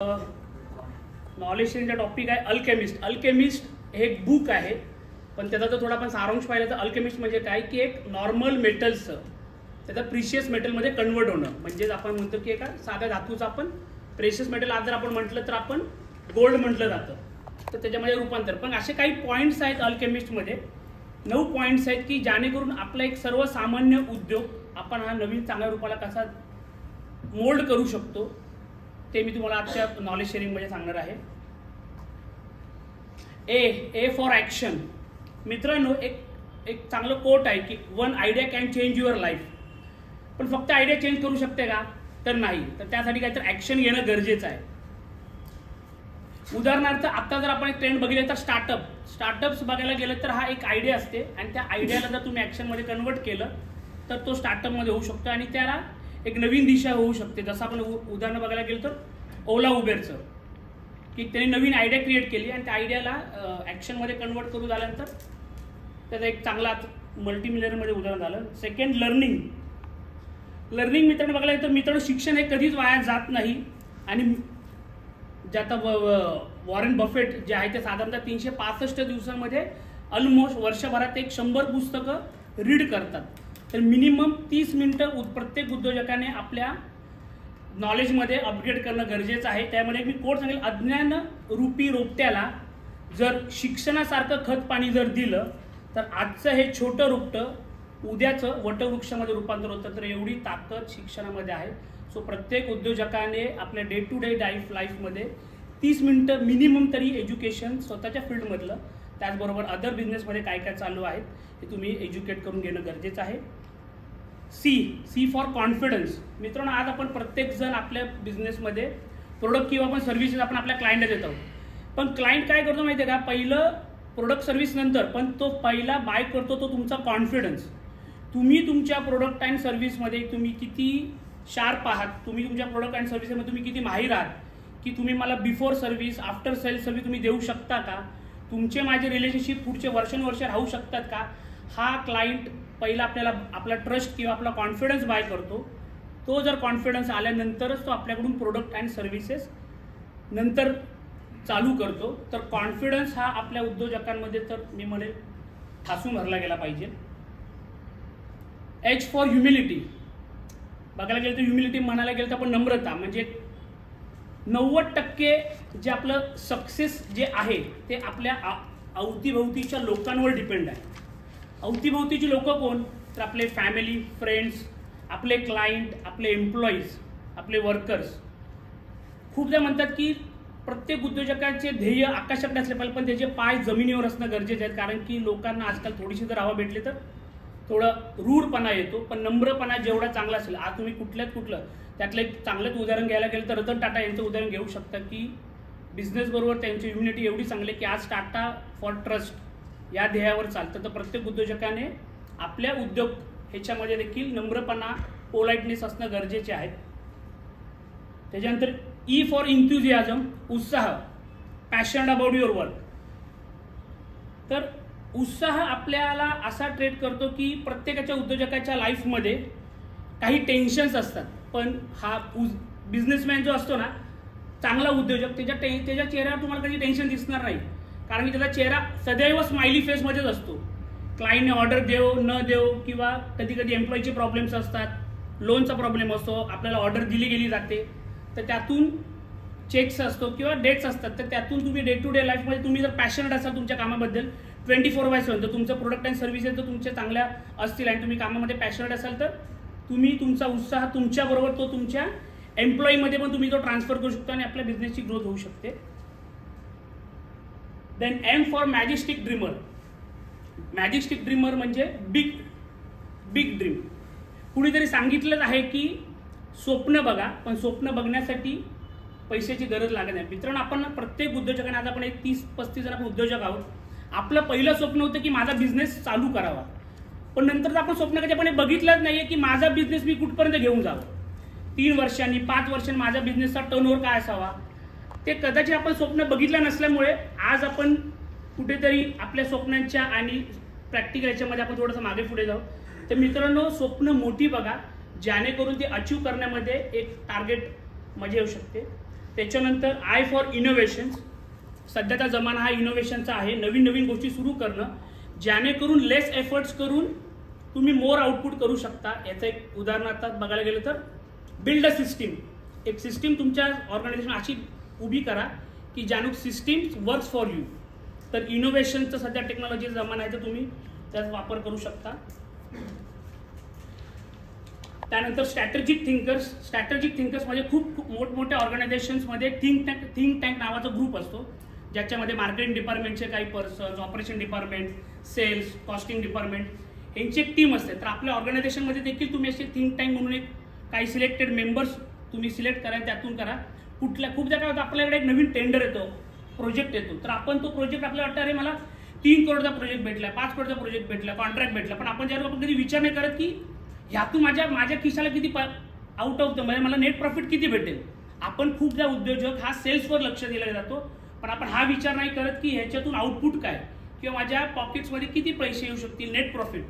Knowledge शेअरिंगचा topic आहे alchemist. Alchemist हे एक बुक आहे, पण त्याचा जर थोडा आपण सारांश पाहिला तर अल्केमिस्ट म्हणजे काय की एक नॉर्मल मेटल्स त्याचा प्रिशियस मेटलमध्ये कन्वर्ट होणं. म्हणजेच आपण म्हणतो की एका साध्या धातूचं आपण प्रेशियस मेटल आज जर आपण म्हटलं तर आपण गोल्ड म्हटलं जातं, तर त्याच्यामध्ये रूपांतर. पण असे काही पॉईंट्स आहेत अल्केमिस्टमध्ये, 9 पॉईंट्स आहेत की जेणेकरून आपला एक सर्वसामान्य उद्योग आपण हा नवीन चांगल्या रूपाला कसा मोल्ड करू शकतो ते मी तुम्हाला आजच्या नॉलेज शेअरिंगमध्ये सांगणार आहे. A for action. मित्रांनो, एक चांगलं कोट आहे की one idea can change your life. पण फक्त आयडिया चेंज करू शकते का? तर नाही. तर त्यासाठी काहीतरी ॲक्शन घेणं गरजेचं आहे. उदाहरणार्थ आता जर आपण एक ट्रेंड बघितलं तर स्टार्टअप्स बघायला गेलं तर हा एक आयडिया असते आणि त्या आयडियाला जर तुम्ही ॲक्शनमध्ये कन्वर्ट केलं तर तो स्टार्टअपमध्ये होऊ शकतो आणि त्याला एक नवीन दिशा होऊ शकते. जसं आपण उदाहरण बघायला गेलो तर ओला उबेरचं, की त्यांनी नवीन आयडिया क्रिएट केली आणि त्या आयडियाला ॲक्शनमध्ये कन्वर्ट करू झाल्यानंतर त्याचा एक चांगला मल्टीमिलियनमध्ये उदाहरण झालं. Second, learning. मित्रांनो बघायला गेलं तर मित्रांनो शिक्षण हे कधीच वाया जात नाही. आणि जे आता वॉरेन बफेट जे आहे ते साधारणतः 365 दिवसांमध्ये ऑलमोस्ट वर्षभरात एक 100 पुस्तकं रीड करतात. तर मिनिमम 30 मिनिटं प्रत्येक उद्योजकाने आपल्या नॉलेजमध्ये अपग्रेड करणं गरजेचं आहे. त्यामध्ये मी कोट सांगेल, अज्ञान रूपी रोपट्याला जर शिक्षणासारखं खत पाणी जर दिलं तर आजचं हे छोटं रोपटं उद्याचं वटवृक्षामध्ये रूपांतर होतं. तर एवढी ताकद शिक्षणामध्ये आहे. सो प्रत्येक उद्योजकाने आपल्या डे टू डे लाईफमध्ये 30 मिनिटं मिनिमम तरी एज्युकेशन स्वतःच्या फील्डमधलं, त्याचबरोबर अदर बिझनेसमध्ये काय काय चालू आहेत हे तुम्ही एज्युकेट करून घेणं गरजेचं आहे. C for confidence. मित्रांनो, आज आपण प्रत्येकजण आपल्या बिझनेसमध्ये प्रोडक्ट किंवा आपण सर्व्हिसेस आपण आपल्या क्लायंटला देतो. पण क्लायंट काय करतो माहिती आहे का? पहिलं प्रोडक्ट सर्व्हिस नंतर, पण तो पहिला बाय करतो तो तुमचा कॉन्फिडन्स. तुम्ही तुमच्या प्रोडक्ट अँड सर्व्हिसमध्ये तुम्ही किती शार्प आहात, तुम्ही तुमच्या प्रोडक्ट अँड सर्व्हिसमध्ये तुम्ही किती माहीर आहात, की तुम्ही मला before service after sale service तुम्ही देऊ शकता का? तुमचे माझे रिलेशनशिप पुढचे वर्षानुवर्ष राहू शकतात का? हा क्लायंट पहिला आपल्याला आपला ट्रस्ट किंवा आपला कॉन्फिडन्स बाय करतो. तो जर कॉन्फिडन्स आल्यानंतरच तो आपल्याकडून प्रोडक्ट अँड सर्व्हिसेस नंतर चालू करतो. तर कॉन्फिडन्स हा आपल्या उद्योजकांमध्ये तर मी म्हणेल ठासून भरला गेला पाहिजे. H for humility. बघायला गेलं तर ह्युमिलिटी म्हणायला गेलं तर आपण नम्रता, म्हणजे 90% जे आपलं सक्सेस जे आहे ते आपल्या अवतीभोवतीच्या लोकांवर डिपेंड आहे. अवतीभोवतीची लोक कोण? तर आपले फॅमिली, फ्रेंड्स, आपले क्लायंट, आपले एम्प्लॉईज, आपले वर्कर्स. खूपदा म्हणतात की प्रत्येक उद्योजकाचे ध्येय आकाशाकडे असले पाहिजे, पण त्याचे पाय जमिनीवर असणं गरजेचे आहेत. कारण की लोकांना आजकाल थोडीशी जर हवा भेटली तर थोडं रूढपणा येतो. पण नम्रपणा जेवढा चांगला असेल, आज तुम्ही कुठलं त्यातलं एक चांगलंच उदाहरण घ्यायला गेलं तर रतन टाटा यांचं उदाहरण घेऊ शकता की बिझनेसबरोबर त्यांची इम्युनिटी एवढी चांगली की आज टाटा फॉर ट्रस्ट या ध्येयावर चालतं. तर प्रत्येक उद्योजकाने आपल्या उद्योग ह्याच्यामध्ये देखील नम्रपणा, पोलाइटनेस असणं गरजेचे आहेत. त्याच्यानंतर ई फॉर इंथुझियाझम. उत्साह, पॅशन अबाउट युअर वर्क. तर उत्साह आपल्याला असा ट्रेड करतो की प्रत्येकाच्या उद्योजकाच्या लाईफमध्ये काही टेन्शन्स असतात, पण हा बिझनेसमॅन जो असतो ना, चांगला उद्योजक, त्याच्या चेहऱ्यावर तुम्हाला कधी टेन्शन दिसणार नाही. कारण की त्याचा चेहरा सदैव स्माइली फेसमध्येच असतो. क्लायंटने ऑर्डर देव न देव किंवा कधी कधी एम्प्लॉईचे प्रॉब्लेम्स असतात, लोनचा प्रॉब्लेम असतो, आपल्याला ऑर्डर दिली गेली जाते, तर त्यातून चेक्स असतो किंवा डेट्स असतात. तर त्यातून तुम्ही डे टू डे लाईफमध्ये तुम्ही जर पॅशनेट असाल तुमच्या कामाबद्दल 24/7, तर तुमचं प्रोडक्ट अँड सर्व्हिसेस जर तुमच्या चांगल्या असतील आणि तुम्ही कामामध्ये पॅशनेट असाल तर तुम्ही तुमचा उत्साह तुमच्याबरोबर तो तुमच्या एम्प्लॉईमध्ये पण तुम्ही तो ट्रान्सफर करू शकतो आणि आपल्या बिझनेसची ग्रोथ होऊ शकते. Then M for majestic dreamer. Majestic dreamer म्हणजे बिग ड्रीम. कुणीतरी सांगितलंच आहे की स्वप्न बघा, पण स्वप्न बघण्यासाठी पैशाची गरज लागत नाही. मित्रांनो, आपण प्रत्येक उद्योजकांना, आज आपण एक 30-35 जण आपण उद्योजक आहोत. आपलं पहिलं स्वप्न होतं की माझा बिझनेस चालू करावा, पण नंतर आपण स्वप्न कधीपणे बघितलंच नाहीये की माझा बिझनेस मी कुठपर्यंत घेऊन जावं. 3 वर्षांनी 5 वर्षांनी माझ्या बिझनेसचा टर्नओव्हर काय असावा ते कदाचित आपण स्वप्न बघितलं नसल्यामुळे आज आपण कुठेतरी आपल्या स्वप्नांच्या आणि प्रॅक्टिकल याच्यामध्ये आपण थोडंसं मागे पुढे जाऊ. तर मित्रांनो, स्वप्न मोठी बघा, जेणेकरून ते अचीव करण्यामध्ये एक टार्गेट मजा येऊ शकते. त्याच्यानंतर आय फॉर इनोव्हेशन्स. सध्याचा जमाना हा इनोव्हेशनचा आहे, नवीन नवीन गोष्टी सुरू करणं, जेणेकरून लेस एफर्ट्स करून तुम्ही मोर आउटपुट करू शकता. याचं एक उदाहरण आता बघायला गेलं तर बिल्ड अ सिस्टीम. एक सिस्टीम तुमच्या ऑर्गनायझेशन अशी उभी करा की ज्यानुक सिस्टीम वर्क्स फॉर यू. तर इनोव्हेशनचं सध्या टेक्नॉलॉजीचा जमाना आहे, तर तुम्ही त्याचा वापर करू शकता. त्यानंतर स्ट्रॅटेजिक थिंकर्स. स्ट्रॅटेजिक थिंकर्समध्ये खूप मोठमोठ्या ऑर्गनायझेशन्समध्ये थिंक टँक नावाचा ग्रुप असतो, ज्याच्यामध्ये मार्केटिंग डिपार्टमेंटचे काही persons, operation department, sales, costing department यांची एक टीम असते. तर आपल्या ऑर्गनायझेशनमध्ये देखील तुम्ही असे थिंक टँक म्हणून एक काही सिलेक्टेड मेंबर्स तुम्ही सिलेक्ट करा, त्यातून करा. खूपदा काय होतं, आपल्याकडे एक नवीन टेंडर येतो, प्रोजेक्ट येतो, तर आपण तो प्रोजेक्ट आपल्याला वाटतं अरे मला 3 करोडचा प्रोजेक्ट भेटला, 5 करोडचा प्रोजेक्ट भेटला, कॉन्ट्रॅक्ट भेटला, पण आपण ज्यावेळी आपण कधी विचार नाही करत की ह्यातून माझ्या खिशाला किती आउट ऑफ द म्हणजे मला नेट प्रॉफिट किती भेटेल. आपण खूपदा उद्योजक हा सेल्सवर लक्ष दिला जातो, पण आपण हा विचार नाही करत की ह्याच्यातून आउटपुट काय किंवा माझ्या पॉकेट्समध्ये किती पैसे येऊ शकतील, नेट प्रॉफिट.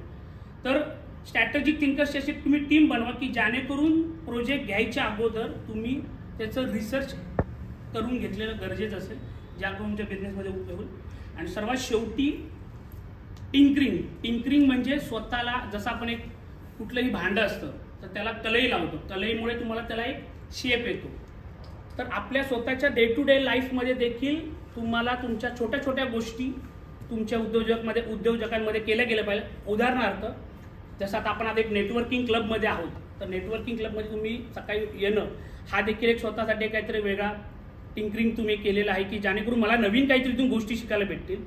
तर स्ट्रॅटेजिक थिंकर्सची अशी तुम्ही टीम बनवा की जेणेकरून प्रोजेक्ट घ्यायच्या अगोदर तुम्ही त्याचं रिसर्च करून घेतलेलं गरजेचं असेल, ज्याकडून तुमच्या बिझनेसमध्ये उपयोग होईल. आणि सर्वात शेवटी टिंकरिंग म्हणजे स्वतःला, जसं आपण एक कुठलंही भांडं असतं तर त्याला कलई लावतो, कलईमुळे तुम्हाला त्याला एक शेप येतो. तर आपल्या स्वतःच्या डे टू डे लाईफमध्ये देखील तुम्हाला तुमच्या छोट्या छोट्या गोष्टी तुमच्या उद्योजकांमध्ये केल्या गेल्या पाहिजे. उदाहरणार्थ जसं आता आपण आता एक नेटवर्किंग क्लबमध्ये आहोत, तर नेटवर्किंग क्लबमध्ये तुम्ही सकाळी येणं हा देखील एक स्वतःसाठी काहीतरी वेगळा टिंकरिंग तुम्ही केलेलं आहे की जेणेकरून मला नवीन काहीतरी तुम्ही गोष्टी शिकायला भेटतील.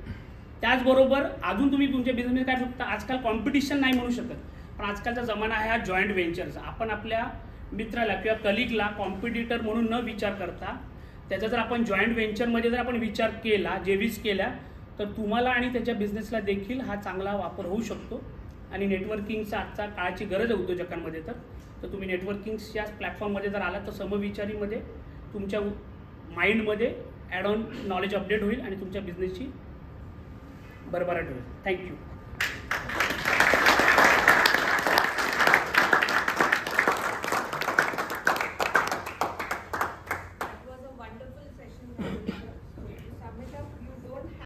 त्याचबरोबर अजून तुम्ही तुमच्या बिझनेसमध्ये काय शकता, आजकाल कॉम्पिटिशन नाही म्हणू शकत, पण आजकालचा जमाना आहे हा जॉईंट व्हेंचरचा. आपण आपल्या मित्राला किंवा कलिगला कॉम्पिटिटर म्हणून न विचार करता त्याचा जर आपण जॉईंट व्हेंचरमध्ये जर आपण विचार केला, जेवीस केल्या, तर तुम्हाला आणि त्याच्या बिझनेसला देखील हा चांगला वापर होऊ शकतो. आणि नेटवर्किंगचा आजचा काळाची गरज आहे उद्योजकांमध्ये. तर तुम्ही नेटवर्किंगच्या प्लॅटफॉर्ममध्ये जर आला तर समविचारीमध्ये तुमच्या माइंडमध्ये ॲड ऑन नॉलेज अपडेट होईल आणि तुमच्या बिझनेसची भरभराट होईल. थँक्यू.